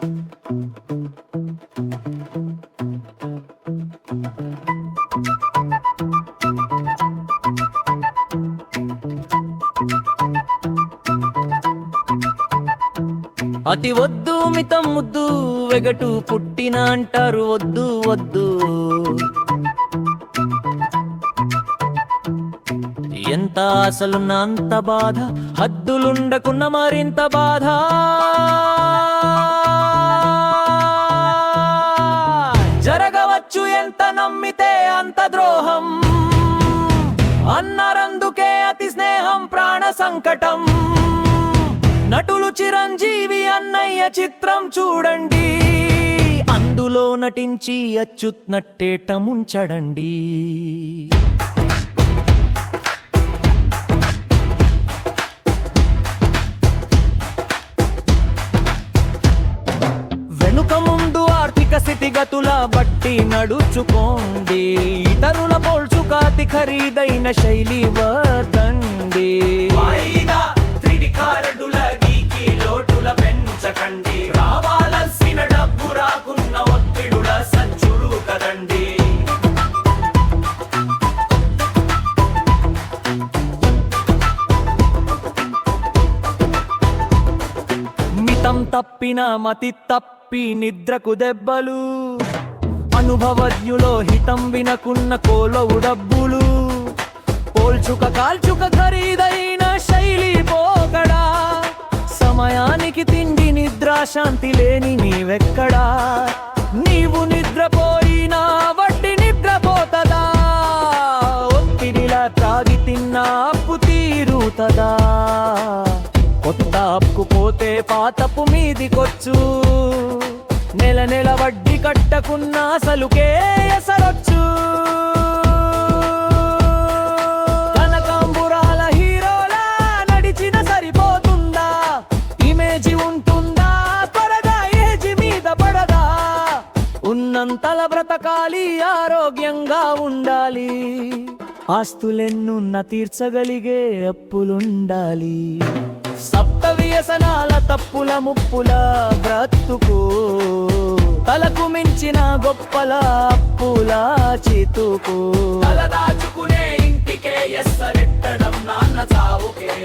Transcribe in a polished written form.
అతి వద్దు మితం ముద్దు వెగటు పుట్టిన అంటారు వద్దు వద్దు. ఎంత అసలున్న అంత బాధ, హద్దులుండకున్న మరింత బాధ. జరగవచ్చు ఎంత నమ్మితే అంత ద్రోహం, అన్నరందుకే అతి స్నేహం ప్రాణ సంకటం. నటులు చిరంజీవి అన్నయ్య చిత్రం చూడండి, అందులో నటించి అచ్యుత్ ముంచడండి. వెనుక ముందు ఆర్థిక స్థితిగతుల బట్టి నడుచుకోండి, ఇతరుల పోల్చుక అతి ఖరీదైన శైలి వదండి. లోటుల పెంచకండి, రావాల్సిన డబ్బు రాకున్న ఒత్తిడుల సంచుడు కదండి. మితం తప్పిన మతి తప్పి నిద్రకు దెబ్బలు, అనుభవజ్ఞులో హితం వినకున్న కోలవు డబ్బులు. పోల్చుక కాల్చుక ఖరీదైన శైలి పోకడా, సమయానికి తిండి నిద్ర శాంతి లేని నీవెక్కడా. నీవు నిద్రపోయినా వడ్డీ నిద్రపోతదా, ఒత్తిడిలా త్రాగి తిన్నా అప్పు తీరుతదా. కొత్త అప్పు పోతే పాతపు మీదికొచ్చు, నెల నెల వడ్డీ కట్టకున్నా అసలుకే ఎసరొచ్చు. కనకాంబురాల హీరోలా నడిచిన సరిపోతుందా, ఇమేజి ఉంటుందా త్వరగా ఏజి మీద పడదా. ఉన్నంతల బ్రతకాలి, ఆరోగ్యంగా ఉండాలి, ఆస్తులెన్నున్న తీర్చగలిగే అప్పులుండాలి. సప్త వ్యసనాల తప్పుల ముప్పుల బ్రతుకు, తలకు మించిన గొప్పల అప్పుల చితుకు. తల దాచుకునే ఇంటికే ఎస్సరెట్టడం నాన్న చావుకే.